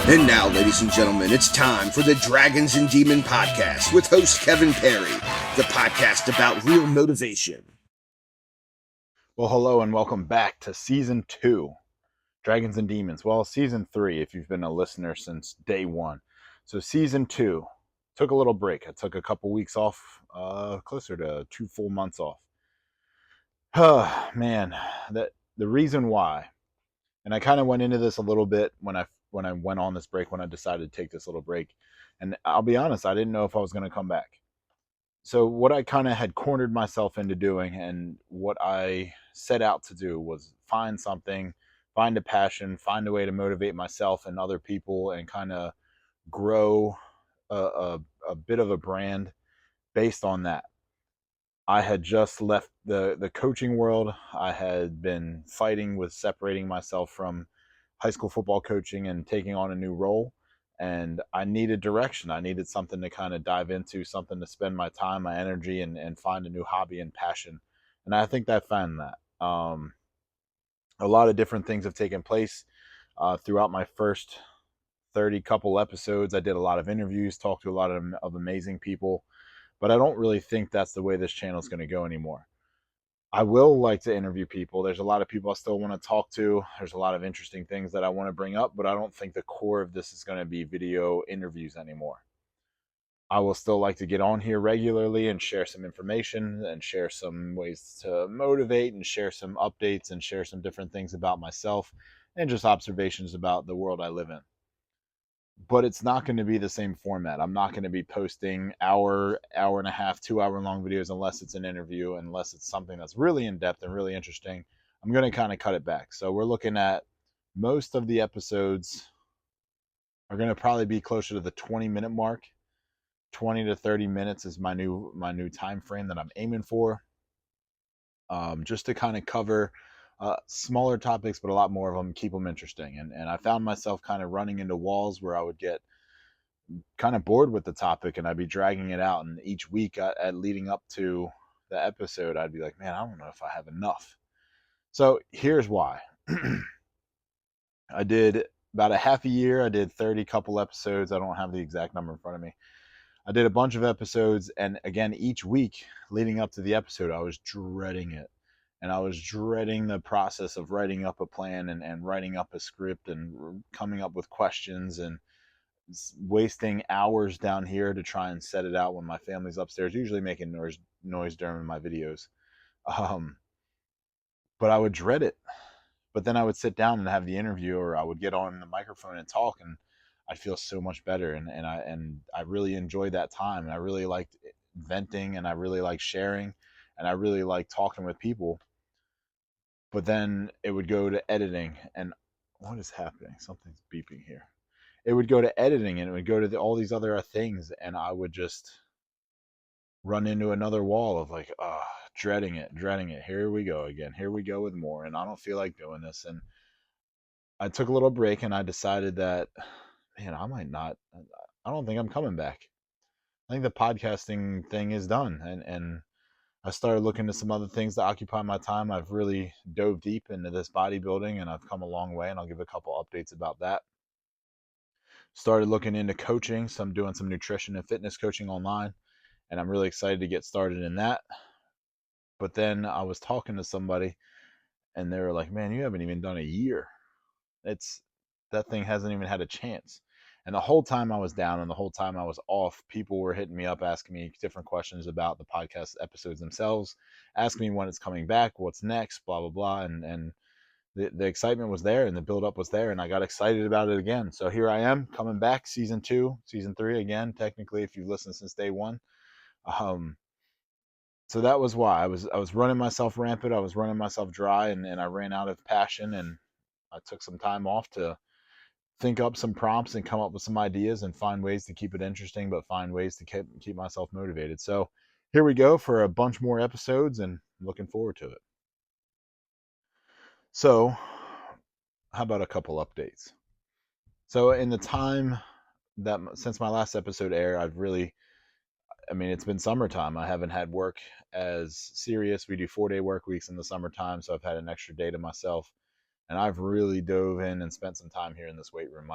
And now, ladies and gentlemen, it's time for the Dragons and Demon Podcast with host Kevin Perry, the podcast about real motivation. Well, hello and welcome back to Season 2, Dragons and Demons. Well, Season 3, if you've been a listener since day one. So Season 2, took a little break. I took a couple weeks off, closer to 2 full months off. Man, the reason why, and I kind of went into this a little bit when I went on this break, when I decided to take this little break. And I'll be honest, I didn't know if I was going to come back. So what I kind of had cornered myself into doing, and what I set out to do, was find something, find a passion, find a way to motivate myself and other people, and kind of grow a bit of a brand based on that. I had just left the coaching world. I had been fighting with separating myself from high school football coaching and taking on a new role. And I needed direction. I needed something to kind of dive into, something to spend my time, my energy, and find a new hobby and passion. And I think I found that. A lot of different things have taken place throughout my first 30 couple episodes. I did a lot of interviews, talked to a lot of amazing people, but I don't really think that's the way this channel is going to go anymore. I will like to interview people. There's a lot of people I still want to talk to. There's a lot of interesting things that I want to bring up, but I don't think the core of this is going to be video interviews anymore. I will still like to get on here regularly and share some information and share some ways to motivate and share some updates and share some different things about myself and just observations about the world I live in. But it's not going to be the same format. I'm not going to be posting hour and a half, 2 hour long videos unless it's an interview, unless it's something that's really in depth and really interesting. I'm going to kind of cut it back. So we're looking at most of the episodes are going to probably be closer to the 20-minute mark. 20 to 30 minutes is my new time frame that I'm aiming for. Just to kind of cover smaller topics, but a lot more of them, keep them interesting. And I found myself kind of running into walls where I would get kind of bored with the topic and I'd be dragging it out. And each week at leading up to the episode, I'd be like, man, I don't know if I have enough. So here's why. I did about a half a year. I did 30 couple episodes. I don't have the exact number in front of me. I did a bunch of episodes. And again, each week leading up to the episode, I was dreading it. And I was dreading the process of writing up a plan and writing up a script and coming up with questions and wasting hours down here to try and set it out when my family's upstairs, usually making noise during my videos. But I would dread it. But then I would sit down and have the interview, or I would get on the microphone and talk, and I'd feel so much better. And I really enjoyed that time. And I really liked venting, and I really liked sharing, and I really liked talking with people. But then it would go to editing, and what is happening? Something's beeping here. It would go to editing, and it would go to all these other things, and I would just run into another wall of like, dreading it. Here we go again. Here we go with more, and I don't feel like doing this. And I took a little break, and I decided that, man, I don't think I'm coming back. I think the podcasting thing is done, and I started looking at some other things to occupy my time. I've really dove deep into this bodybuilding, and I've come a long way, and I'll give a couple updates about that. Started looking into coaching, so I'm doing some nutrition and fitness coaching online, and I'm really excited to get started in that. But then I was talking to somebody, and they were like, man, you haven't even done a year. That thing hasn't even had a chance. And the whole time I was down and the whole time I was off, people were hitting me up, asking me different questions about the podcast episodes themselves, asking me when it's coming back, what's next, blah, blah, blah. And the excitement was there and the buildup was there, and I got excited about it again. So here I am coming back, season 2, season 3 again, technically, if you've listened since day one. So that was why I was running myself rampant. I was running myself dry, and I ran out of passion, and I took some time off to think up some prompts and come up with some ideas and find ways to keep it interesting, but find ways to keep myself motivated. So here we go for a bunch more episodes, and I'm looking forward to it. So how about a couple updates? So in the time that since my last episode aired, it's been summertime. I haven't had work as serious. We do 4-day work weeks in the summertime, so I've had an extra day to myself. And I've really dove in and spent some time here in this weight room.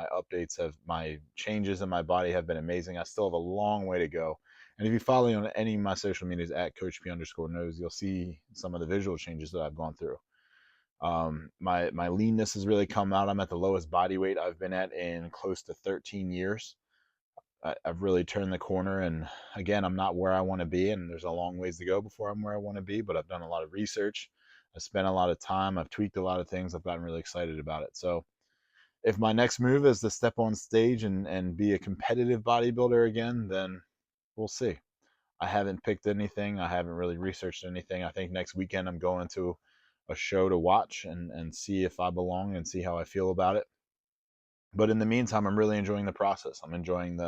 My changes in my body have been amazing. I still have a long way to go. And if you follow me on any of my social medias at CoachP_knows, you'll see some of the visual changes that I've gone through. My leanness has really come out. I'm at the lowest body weight I've been at in close to 13 years. I've really turned the corner, and again, I'm not where I want to be, and there's a long ways to go before I'm where I want to be, but I've done a lot of research. I've spent a lot of time. I've tweaked a lot of things. I've gotten really excited about it. So if my next move is to step on stage and be a competitive bodybuilder again, then we'll see. I haven't picked anything. I haven't really researched anything. I think next weekend I'm going to a show to watch and see if I belong and see how I feel about it. But in the meantime, I'm really enjoying the process. I'm enjoying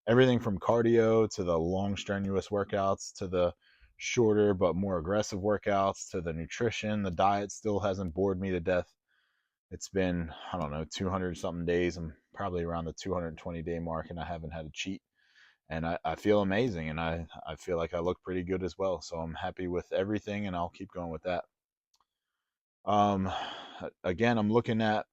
everything from cardio to the long strenuous workouts to the shorter but more aggressive workouts to the nutrition. The diet still hasn't bored me to death. It's been, I don't know, 200 something days. I'm probably around the 220 day mark, and I haven't had a cheat. And I feel amazing, and I feel like I look pretty good as well. So I'm happy with everything, and I'll keep going with that. Again, I'm looking at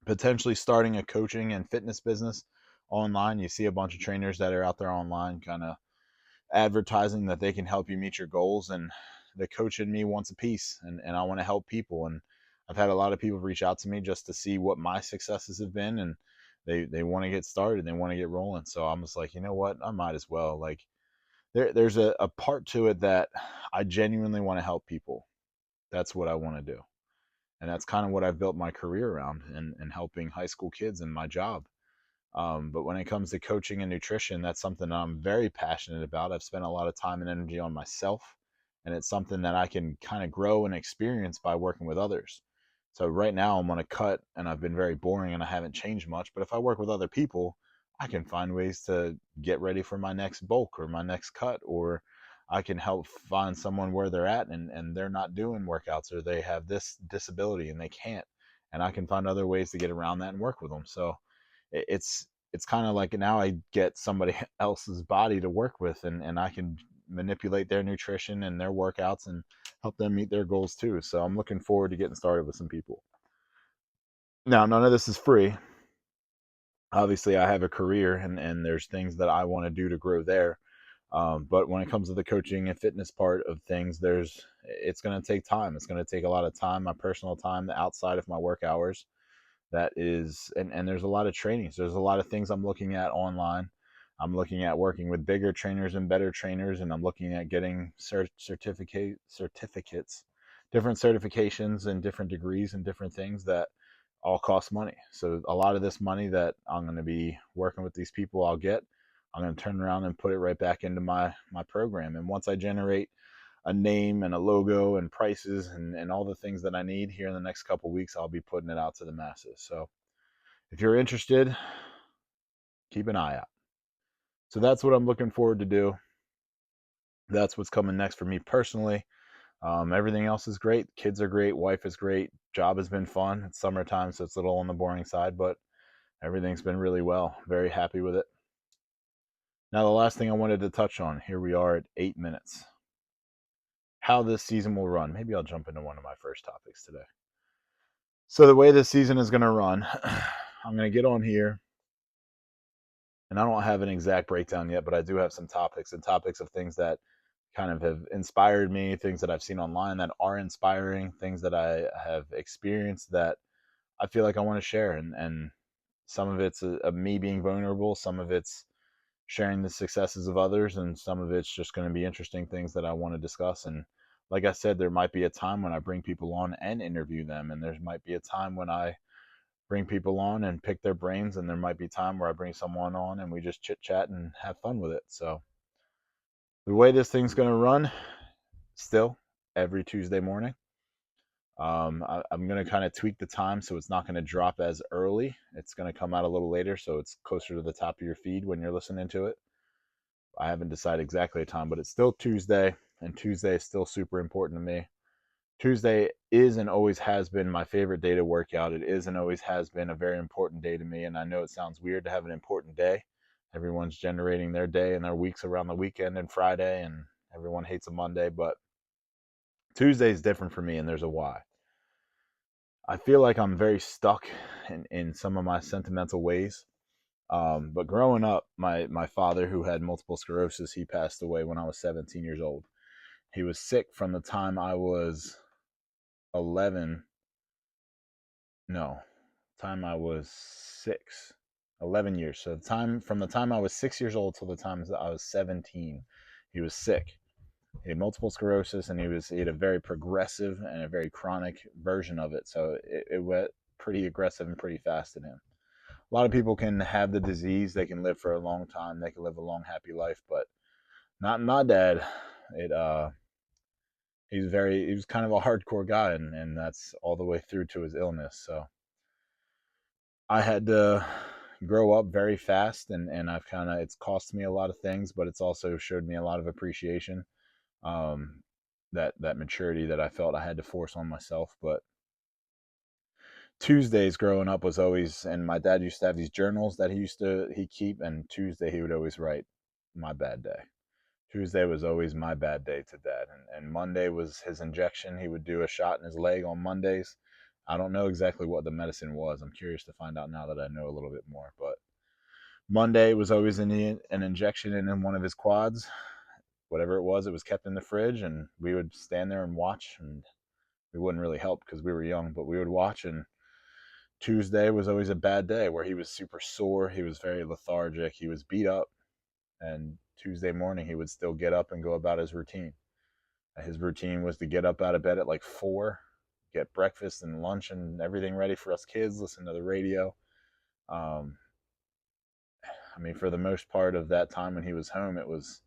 potentially starting a coaching and fitness business online. You see a bunch of trainers that are out there online kind of advertising that they can help you meet your goals, and the coach in me wants a piece, and I want to help people. And I've had a lot of people reach out to me just to see what my successes have been, and they want to get started, they want to get rolling. So I'm just like, you know what, I might as well. Like there's a part to it that I genuinely want to help people. That's what I want to do. And that's kind of what I've built my career around, and helping high school kids in my job. But when it comes to coaching and nutrition, that's something I'm very passionate about. I've spent a lot of time and energy on myself, and it's something that I can kind of grow and experience by working with others. So right now I'm on a cut, and I've been very boring and I haven't changed much. But if I work with other people, I can find ways to get ready for my next bulk or my next cut, or I can help find someone where they're at, and they're not doing workouts, or they have this disability and they can't. And I can find other ways to get around that and work with them. So it's kind of like now I get somebody else's body to work with, and I can manipulate their nutrition and their workouts and help them meet their goals too. So I'm looking forward to getting started with some people. Now, none of this is free. Obviously, I have a career, and there's things that I want to do to grow there. But when it comes to the coaching and fitness part of things, it's going to take time. It's going to take a lot of time, my personal time, outside of my work hours. That is, and there's a lot of trainings. There's a lot of things I'm looking at online. I'm looking at working with bigger trainers and better trainers, and I'm looking at getting certificates, different certifications and different degrees and different things that all cost money. So a lot of this money that I'm going to be working with these people, I'm going to turn around and put it right back into my program. And once I generate a name and a logo and prices and all the things that I need here in the next couple weeks, I'll be putting it out to the masses. So if you're interested, keep an eye out. So that's what I'm looking forward to do. That's what's coming next for me personally. Everything else is great. Kids are great. Wife is great. Job has been fun. It's summertime, so it's a little on the boring side, but everything's been really well. Very happy with it. Now, the last thing I wanted to touch on, here we are at 8 minutes. How this season will run. Maybe I'll jump into one of my first topics today. So the way this season is going to run, I'm going to get on here, and I don't have an exact breakdown yet, but I do have some topics of things that kind of have inspired me, things that I've seen online that are inspiring, things that I have experienced that I feel like I want to share. And some of it's me being vulnerable, some of it's sharing the successes of others, and some of it's just going to be interesting things that I want to discuss. And like I said, there might be a time when I bring people on and interview them, and there might be a time when I bring people on and pick their brains, and there might be time where I bring someone on and we just chit chat and have fun with it. So the way this thing's going to run, still every Tuesday morning. I'm going to kind of tweak the time so it's not going to drop as early. It's going to come out a little later, so it's closer to the top of your feed when you're listening to it. I haven't decided exactly a time, but it's still Tuesday, and Tuesday is still super important to me. Tuesday is and always has been my favorite day to work out. It is and always has been a very important day to me, and I know it sounds weird to have an important day. Everyone's generating their day and their weeks around the weekend and Friday, and everyone hates a Monday, but Tuesday is different for me, and there's a why. I feel like I'm very stuck in some of my sentimental ways. But growing up, my father, who had multiple sclerosis, he passed away when I was 17 years old. He was sick from the time I was 11. No, time I was 6. 11 years. So from the time I was 6 years old till the time that I was 17, he was sick. He had multiple sclerosis, and he had a very progressive and a very chronic version of it. So it went pretty aggressive and pretty fast in him. A lot of people can have the disease, they can live for a long time, they can live a long, happy life, but not my dad. It he was kind of a hardcore guy, and that's all the way through to his illness. So I had to grow up very fast, and I've kind of, it's cost me a lot of things, but it's also showed me a lot of appreciation. That maturity that I felt I had to force on myself. But Tuesdays growing up was always, and my dad used to have these journals that he keep, and Tuesday he would always write my bad day. Tuesday was always my bad day to dad, and Monday was his injection. He would do a shot in his leg on Mondays. I don't know exactly what the medicine was. I'm curious to find out now that I know a little bit more. But Monday was always an injection in one of his quads. Whatever it was kept in the fridge, and we would stand there and watch, and we wouldn't really help because we were young, but we would watch. And Tuesday was always a bad day where he was super sore. He was very lethargic. He was beat up. And Tuesday morning, he would still get up and go about his routine. His routine was to get up out of bed at like 4, get breakfast and lunch and everything ready for us kids, listen to the radio. I mean, for the most part of that time when he was home, it was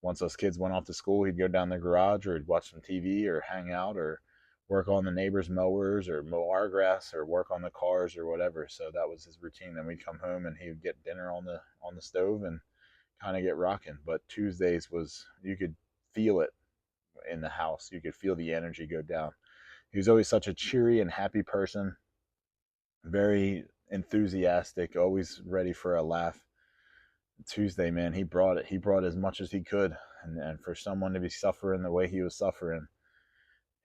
once us kids went off to school, he'd go down the garage, or he'd watch some TV or hang out or work on the neighbors' mowers or mow our grass or work on the cars or whatever. So that was his routine. Then we'd come home and he would get dinner on the stove and kind of get rocking. But Tuesdays was, you could feel it in the house. You could feel the energy go down. He was always such a cheery and happy person, very enthusiastic, always ready for a laugh. Tuesday, man, he brought it. He brought as much as he could, and for someone to be suffering the way he was suffering,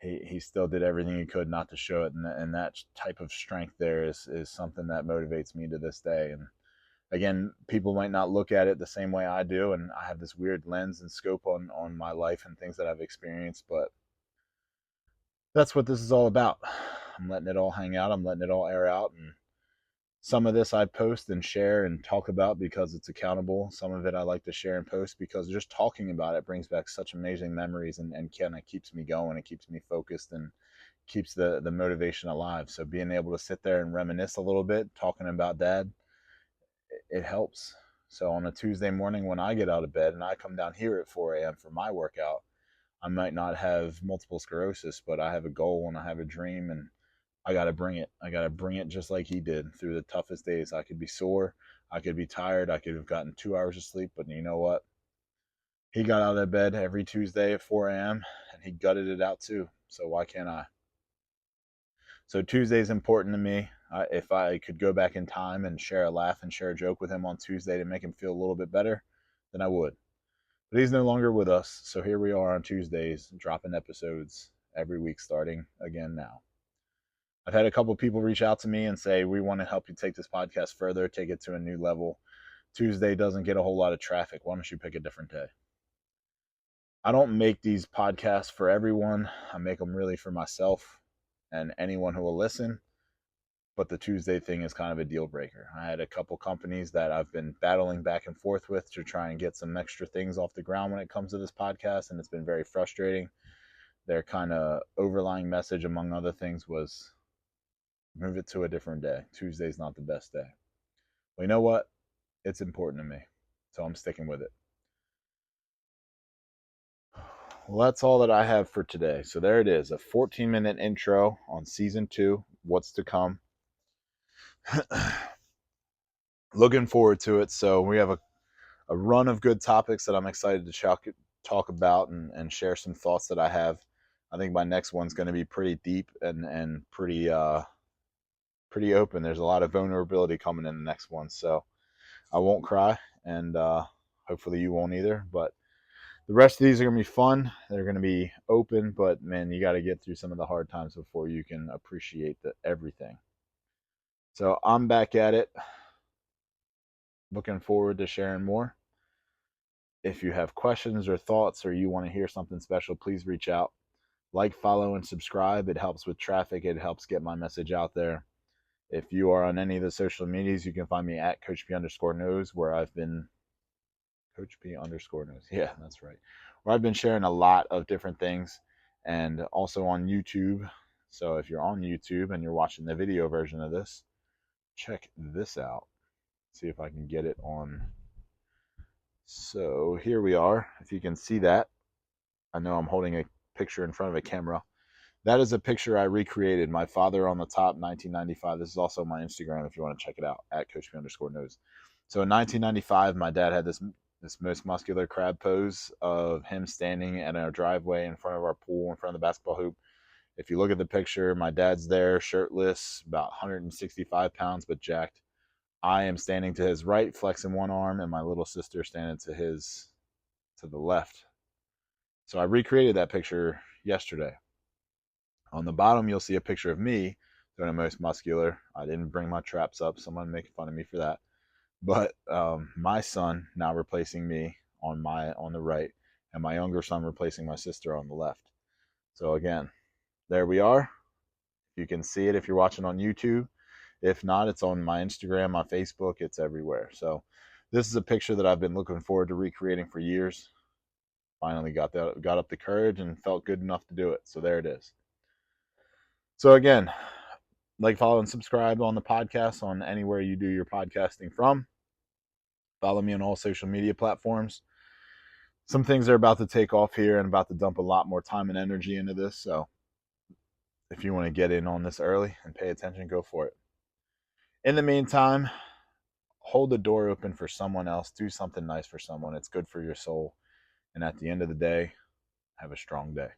he still did everything he could not to show it. And that type of strength there is something that motivates me to this day. And again, people might not look at it the same way I do, and I have this weird lens and scope on my life and things that I've experienced, but that's what this is all about. I'm letting it all hang out. I'm letting it all air out, and some of this I post and share and talk about because it's accountable. Some of it I like to share and post because just talking about it brings back such amazing memories and kind of keeps me going. It keeps me focused and keeps the motivation alive. So being able to sit there and reminisce a little bit, talking about dad, it helps. So on a Tuesday morning when I get out of bed and I come down here at 4 a.m. for my workout, I might not have multiple sclerosis, but I have a goal and I have a dream, and I got to bring it. I got to bring it just like he did through the toughest days. I could be sore. I could be tired. I could have gotten 2 hours of sleep. But you know what? He got out of bed every Tuesday at 4 a.m. and he gutted it out too. So why can't I? So Tuesday is important to me. If I could go back in time and share a laugh and share a joke with him on Tuesday to make him feel a little bit better, then I would. But he's no longer with us. So here we are on Tuesdays, dropping episodes every week starting again now. I've had a couple of people reach out to me and say, we want to help you take this podcast further, take it to a new level. Tuesday doesn't get a whole lot of traffic. Why don't you pick a different day? I don't make these podcasts for everyone. I make them really for myself and anyone who will listen. But the Tuesday thing is kind of a deal breaker. I had a couple companies that I've been battling back and forth with to try and get some extra things off the ground when it comes to this podcast, and it's been very frustrating. Their kind of overlying message, among other things, was move it to a different day. Tuesday's not the best day. Well, you know what? It's important to me, so I'm sticking with it. Well, that's all that I have for today. So there it is, a 14-minute intro on season 2, what's to come. Looking forward to it. So we have a run of good topics that I'm excited to talk about and share some thoughts that I have. I think my next one's going to be pretty deep and pretty open. There's a lot of vulnerability coming in the next one, so I won't cry, and hopefully you won't either. But The rest of these are going to be fun. They're going to be open, but man, you got to get through some of the hard times before you can appreciate everything. So I'm back at it. Looking forward to sharing more. If you have questions or thoughts, or you want to hear something special, please reach out. Like, follow, and subscribe. It helps with traffic. It helps get my message out there. If you are on any of the social medias, you can find me at CoachP_knows, where I've been CoachP_knows. Yeah, that's right. Where I've been sharing a lot of different things, and also on YouTube. So if you're on YouTube and you're watching the video version of this, check this out. See if I can get it on. So here we are. If you can see that, I know I'm holding a picture in front of a camera. That is a picture I recreated. My father on the top, 1995. This is also my Instagram if you want to check it out, at CoachP_knows. So in 1995, my dad had this most muscular crab pose of him standing in our driveway in front of our pool, in front of the basketball hoop. If you look at the picture, my dad's there, shirtless, about 165 pounds, but jacked. I am standing to his right, flexing one arm, and my little sister standing to the left. So I recreated that picture yesterday. On the bottom, you'll see a picture of me doing the most muscular. I didn't bring my traps up. Someone making fun of me for that. But my son now replacing me on the right, and my younger son replacing my sister on the left. So again, there we are. You can see it if you're watching on YouTube. If not, it's on my Instagram, my Facebook. It's everywhere. So this is a picture that I've been looking forward to recreating for years. Finally got up the courage and felt good enough to do it. So there it is. So again, like, follow, and subscribe on the podcast on anywhere you do your podcasting from. Follow me on all social media platforms. Some things are about to take off here and about to dump a lot more time and energy into this. So if you want to get in on this early and pay attention, go for it. In the meantime, hold the door open for someone else. Do something nice for someone. It's good for your soul. And at the end of the day, have a strong day.